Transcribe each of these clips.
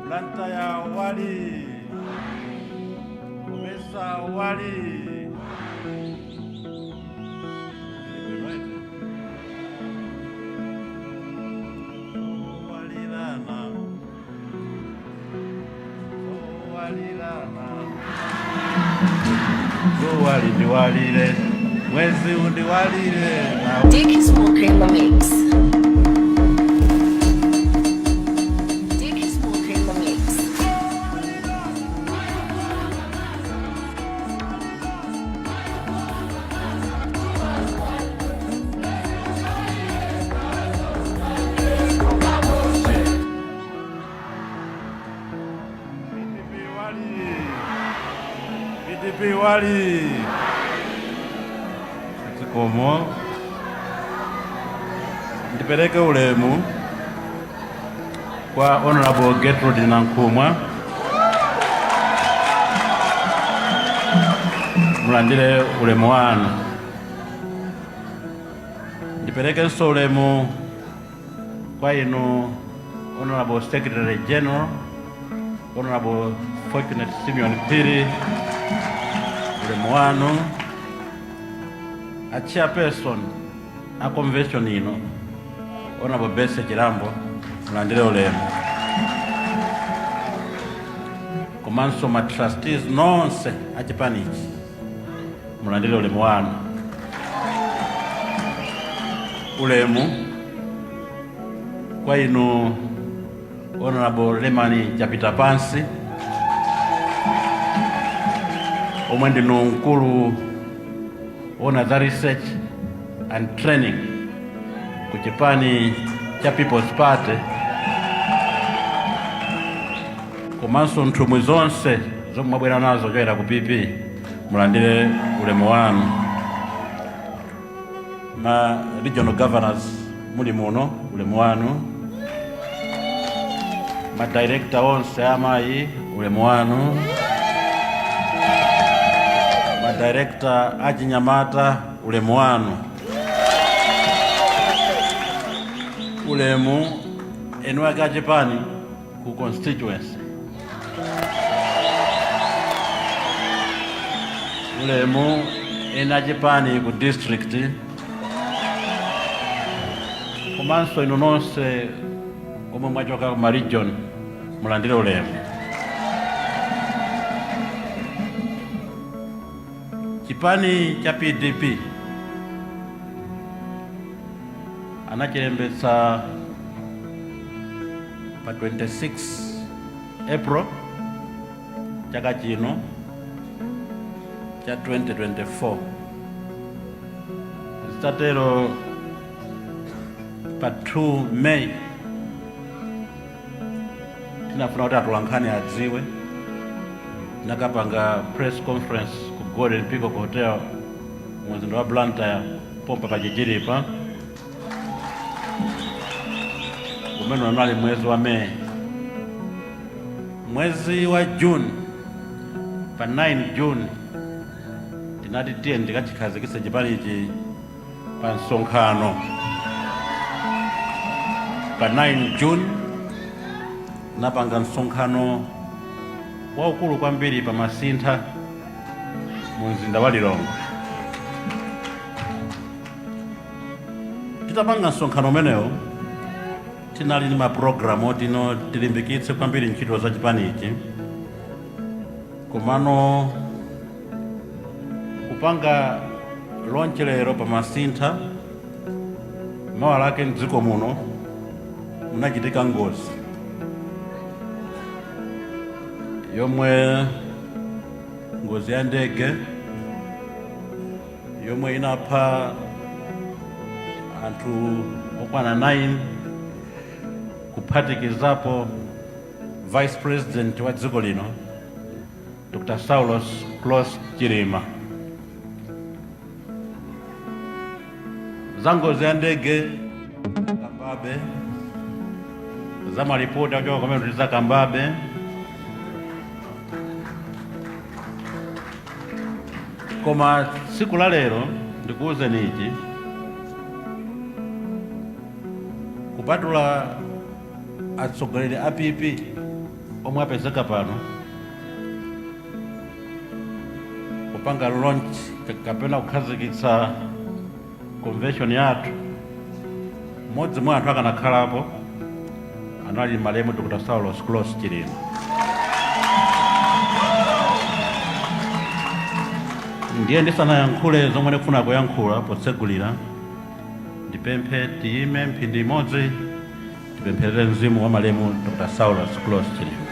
Blantyre wali, Komesa wali. Wali ndiwalile, mwezi undiwalile. Dick Smoking Mix. Dick Smoking Mix. PDP wali. Komo ndipeleke ulemu kwa Honorable Gertrude Nankumwa, mulandile ulemu wanu. Ndipeleke ulemu kwa inu Honorable Secretary General Honorable Fortunate Simeon Piri, ulemu wanu. A chairperson a convention ino Honorable Bese Chirambo, mulandile ulemu. Komanso ma trustees nonse a chipanichi, mulandile ulemu wanu. Ulemu kwa inu Honorable Lemani Chapita Pansi, omwe ndinu nkulu ona the research and training ku chipani cha People's Party, komanso nthumwi zonse zomwe mwabwera nazo choyera ku PP, mulandile ulemu wanu. Ma regional governors muli muno, ulemu wanu. Ma director onse amayi, ulemu wanu. Ma director achinyamata, ulemu wanu. Ulemu enu ake achipani ku constituency. Ulemu enu achipani ku district. Komanso inu nonse omwe mwachoka ku region, mulandile ulemu. Chipani cha PDP anachilembetsa pa 26 April chaka chino cha 2024. Zitatero pa 2 May tinafuna kuti atulankhani adziwe, nakapanga press conference ku Golden Peacock Hotel mzinda wa Blantyre pompa pachijiripa, umene unali mwezi wa May. Mwezi wa June pa 9 June tinati tiye ndikachikhazikitse chipani ichi pa nsonkhano. Pa 9 June napanga nsonkhano waukulu kwambiri pa Masintha mu mzinda wa Lilongwe. Titapanga nsonkhano umenewo tinali ndi maprogramu tino tilimbikitse kwambiri ntchito za chipani ichi, komano kupanga launch lero pa Masintha mawa lake mdziko muno munachitika ngozi yomwe ngozi ya ndege yomwe inapha anthu okwana 9 kuphatikizapo Vice President wa dziko lino Dr. Saulos Klaus Chilima. Za ngozi ya ndege Kambabe, za maripoti kutoka kwa community za Kambabe, koma siku la lero ndikuwuzeni ichi, kupatula atsogoleri apipi omwe apezeka pano kupanga launch kapena kukhazikitsa convention yathu, mmodzi mwa anthu akanakhalapo anali malemu Dr. Saulos Kloss Chilima. Ndiye ndisanayankhule zomwe ndikufuna kuyankhula potsegulira, ndipemphe tiyime mphindi imodzi tipempherere mzimu wa malemu Dr. Saulos Kloss Chilima.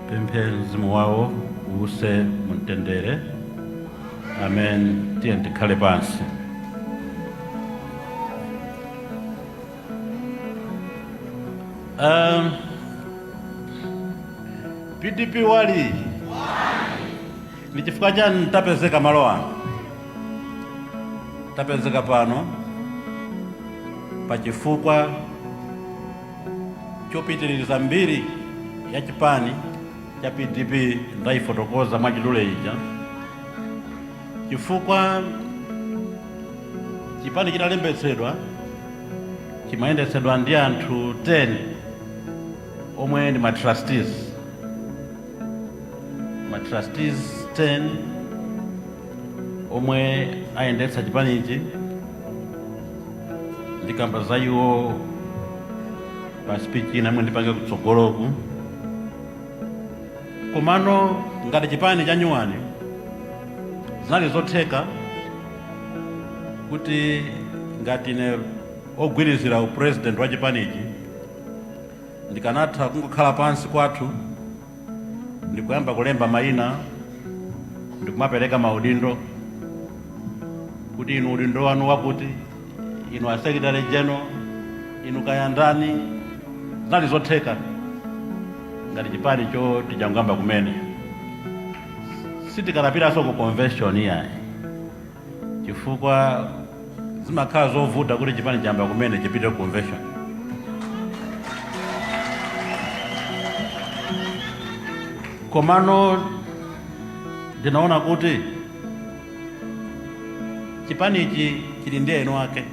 Pemphe mzimu wawo uwuse mumtendere. Amen. Tiye tikhale pansi. PDP wali ni chifukwa chani tapezeka malo ano? Tapezeka pano pachifukwa chopitiririza mbiri ya chipani cha PDP ndayifotokoza mwachidule ija, chifukwa chipani chitalembetsedwa chimayendetsedwa ndi anthu 10 omwe ndi matrustees 10 omwe ayendetsa chipani ichi. Ndikamba za iwo pa speech ina mwe ndipange kutsogoloku. Komano ngati chipani cha nyuwani zinali zotheka kuti ngati ne ogwirizira upresident wa chipani ichi ndikanatha kungokhala pansi kwathu ndikuyamba kulemba mayina ndikumapereka maudindo kuti inu udindo wanu wakuti, inu a secretary general, inu kayandani. Zinali zotheka ngati chipani cho tijangamba kumene. Sitikanapiranso ku convention yayi, chifukwa zimakhala zovuta kuti chipani chamba kumene chipite ku convention. Komano ndinaona kuti chipani ichi chili ndi eno ake.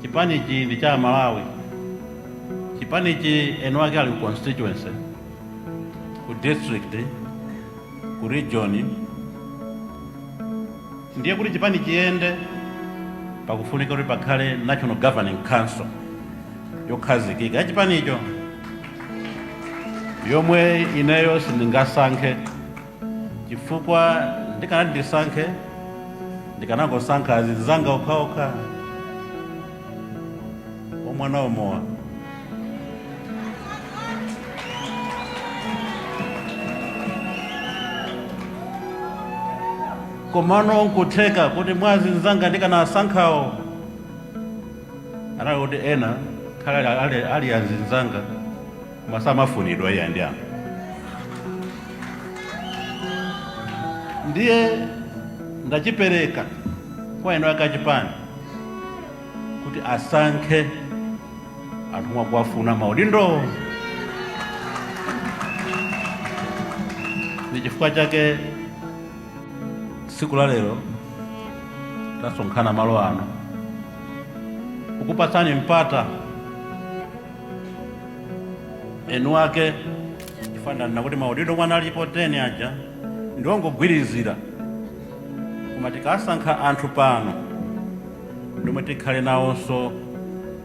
Chipani ichi ndi cha Malawi. Chipani ichi eno ake ali ku constituency, ku district, ku region. Ndiye kuti chipani chiyende pakufunika kuti pakhale National Governing Council yokhazikika ya chipani icho, yomwe ineyo sindingasankhe, chifukwa ndikanati ndisankhe ndikanangosankha azinzanga okhaokha omwana omowa. Komano nkutheka kuti mwazinzanga ndikanasankhawo anali kuti ena khala ali azinzanga masamafunidwa iya ndi ano. Ndiye ndachipereka kwa eno aka chipani kuti asankhe anthu omwe akuwafuna maudindo. Ndi chifukwa chake tsiku la lero tasonkhana malo ano kukupatsani mpata enu ake, chifanana kuti maudindo omwe analipo 10 aja ndiwongogwirizira, koma tikasankha anthu pano ndomwe tikhale nawonso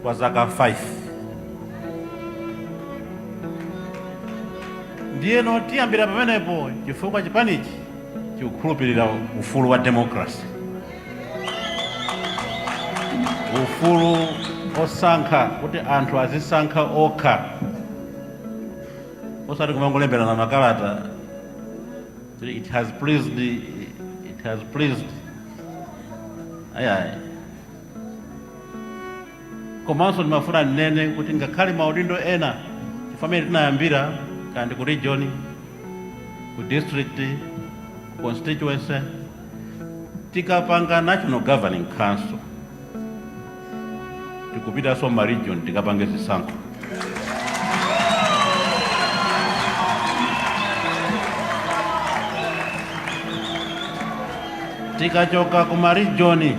kwa zaka 5. Ndiyeno tiyambira pamenepo, chifukwa chipanichi chikukhulupirira ufulu wa democracy, ufulu osankha, kuti anthu azisankha okha osati kumangolemberana makalata it has pleased ayayi. Komanso ndimafuna ndinene kuti ngakhale maudindo ena chifamene tinayambira kandi ku region, ku district, ku constituency, tikapanga National Governing Council tikupita soma region tikapange zisankho. Tikachoka kuma region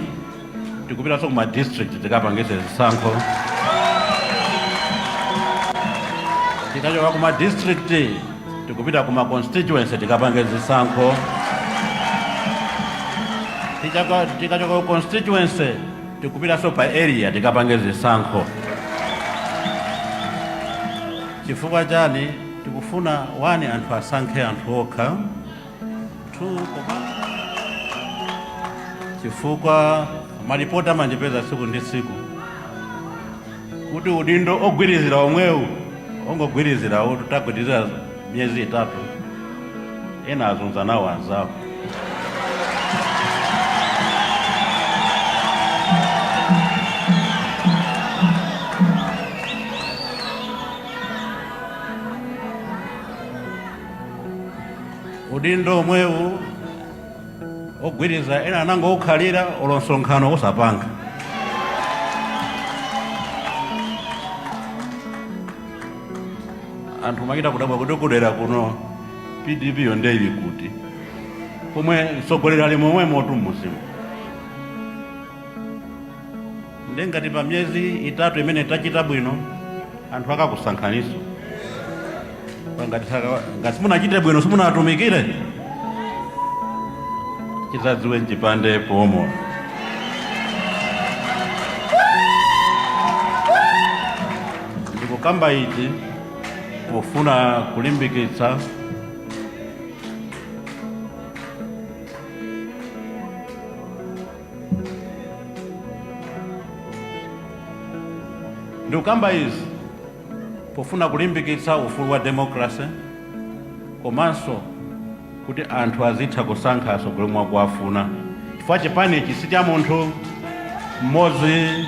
tikupita soma district tikapange zisankho. Tikachoka kuma district tikupita kuma constituency tikapange zisankho. Tikachoka constituency tikupita so pa area tikapange zisankho. Chifukwa chani tikufuna wani anthu asankhe anthu okha. Chifukwa malipota manjipeza siku ndi siku kuti udindo ogwirizira omwewu ongogwirizira utu tagwirizira myezi 3 ena azunza nawo anzawo. Udindo omwewu ogwiriza ena nango okhalira olonsonkhano osapanga. Anthu makita kudabwa kuti kudera kuno PDP yonde ili kuti pomwe msogolera ali momwe motu mmuzimu. Ndengati pa myezi 3 imene tachita bwino anthu akakusankhaniso. Ngati simunachite bwino simunatumikire chizadziwe nchipande pomo. Ndikukamba ichi pofuna kulimbikitsa ndikukamba izi pofuna kulimbikitsa ufulu wa demokrasi komanso kuti anthu azitha kusankha atsogoleri omwe akuwafuna. Chifukwa chipani ichi si cha munthu mmodzi,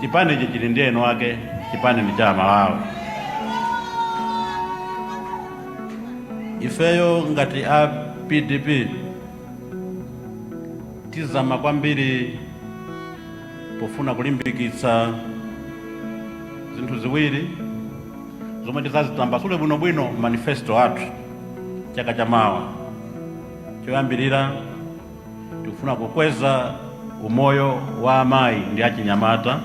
chipani ichi chili ndi eno ake, chipani ndi cha Malawi. Ifeyo ngati a PDP tizama kwambiri pofuna kulimbikitsa zinthu ziwiri zomwe tizazitambasule bwinobwino manifesto athu chaka chamawa. Choyambirira tikufuna kukweza umoyo wa amayi ndi achinyamata.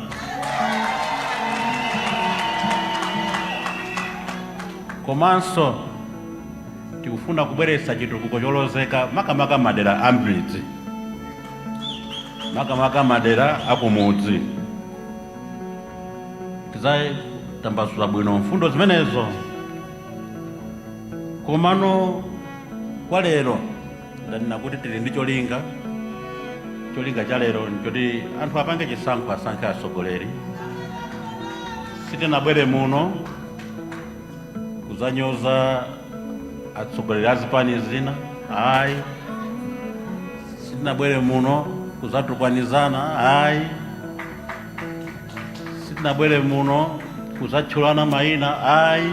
Komanso tikufuna kubweretsa chitukuko cholozeka makamaka madera ambridzi, makamaka madera akumudzi. Tizatambasula bwino mfundo zimenezo. Komano kwa lero ndanena kuti tili ndi cholinga cha lero nchoti anthu apange chisankho asankhe atsogoleri. Sitinabwere muno kuzanyoza atsogoleri azipani zina, ayi. Sitinabwere muno kuzatukwanizana, ayi. Sitinabwere muno kuzatchulana mayina, ayi.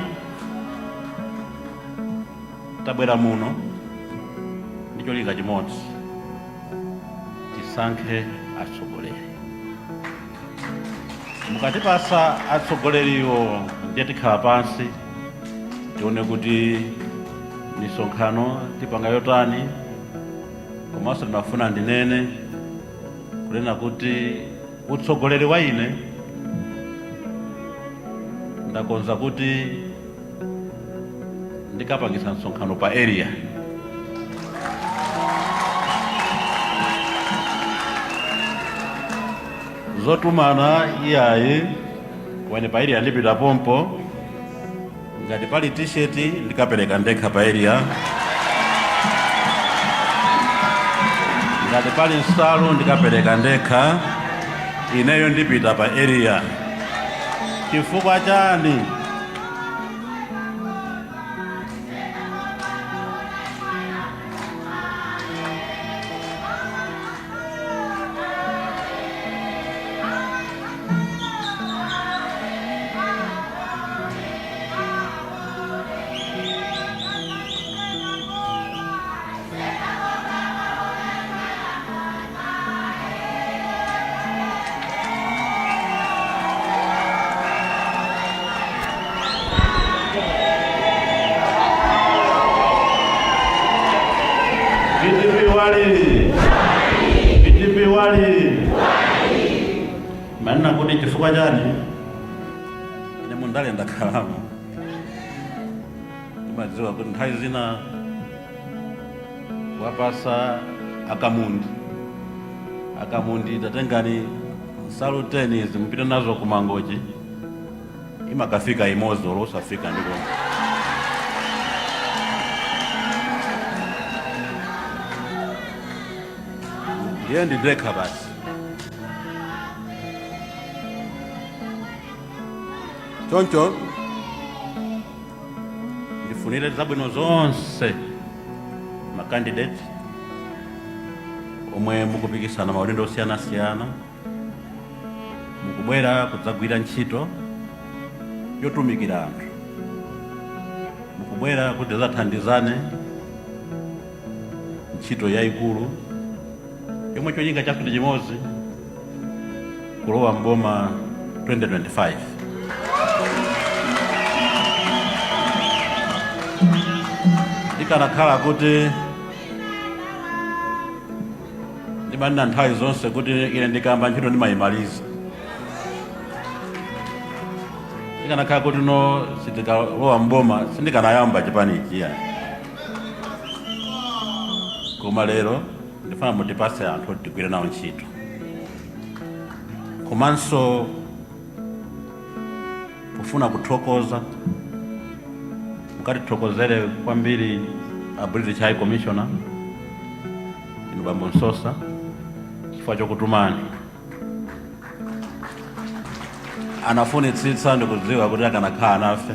Tabwera muno ndi cholinga chimodzi, tisankhe atsogoleri. Mukatipasa atsogoleriwo ndiye tikhala pansi tione kuti misonkhano tipanga yotani. Komanso tinafuna ndinene kunena kuti utsogoleri wa ine ndakonza kuti ndikapangisa msonkhano pa area. Zotumana iyayi wene pa area ndipita pompo, ngati pali t-shirt ndikapereka ndekha pa area, ngati pali nsalu ndikapereka ndekha, ineyo ndipita pa area. Chifukwa chani? wali PDP wali manena kuti chifukwa chani ine mundale ndakhalamo timadziwa kuti nthawi zina wapasa akamundi tatengani saluteni zimpita nazo kumangochi imakafika imozi olo usafika ndiko ndiye ndidekha basi choncho ndifunire zabwino zonse makandidate omwe mukupikisana maudindo osiyana-siyana mukubwera kudzagwira ntchito yotumikira anthu mukubwera kuti zathandizane ntchito yayikulu yomwe cholinga chafite chimodzi kulowa mboma 2025 ikanakhala kuti ndimanena nthawi zonse kuti ine ndikamba ntchito ndimayimaliza ikanakhala kuti no sitikalowa mboma sindikanayamba chipanichi yani koma lero ndifuna mutipase anthu kuti tigwire nawo ntchito komanso kufuna kuthokoza mukatithokozere kwambiri a British High Commissioner inu Bambo Nsosa chifukwa chokutumani anafunitsitsa ndikudziwa kuti akanakhala nafe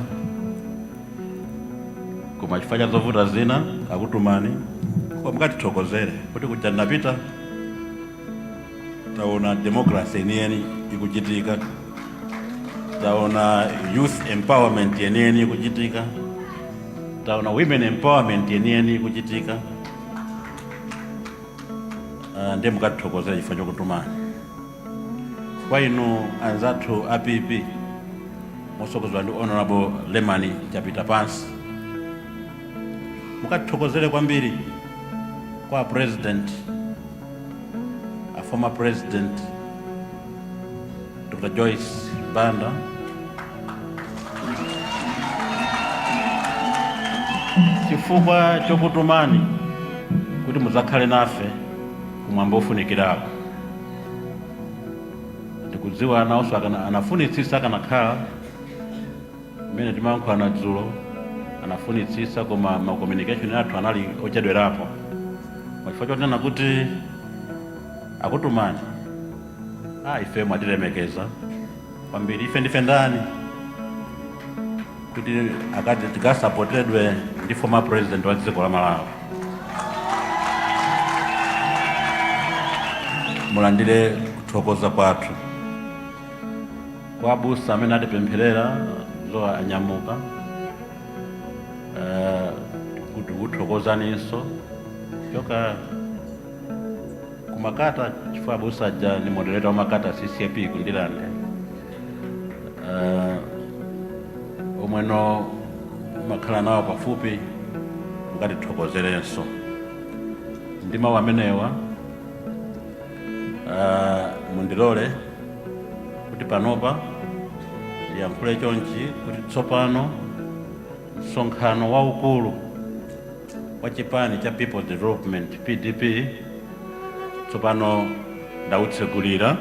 koma chifukwa cha zovuta zina akutumani kwa mukatithokozere kuti kuja ndapita taona democracy yeniyeni ikuchitika taona youth empowerment yeniyeni ikuchitika taona women empowerment yeniyeni ikuchitika ndiye mukatithokozere chifukwa chokutumani kwa inu anzathu APP mosokozwa ndi Honorable Lemani Chapita Pansi mukatithokozere kwambiri kwa president a former president Dr. Joyce Banda chifukwa chokutumani kuti muzakhale nafe kumwamba ofunikirako ndikudziwa nawonso anafunitsisa akanakhala mmene timayankhulana dzulo anafunitsisa koma ma communication athu anali ochedwerapo chifukwa chotinena kuti akutumani ife mwatilemekeza kwambiri ife ndife ndani kuti akati tikasapotedwe ndi former president wa dziko la Malawi mulandire kuthokoza kwathu kwa abusa amene atipempherera zowa anyamuka kuti kuthokozaninso choka kumakata chifukwa abusa aja ni moderator wa makata CCP kundilande omweno makhala nawo pafupi mukatithokozerenso ndi mawu amenewa mundilole kuti panopa ndiyankhule chonchi kuti tsopano msonkhano waukulu wa chipani cha People's Development PDP tsopano ndawutsegulira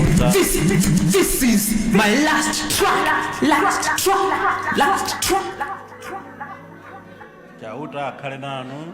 This is my last track. chauta akhale nanu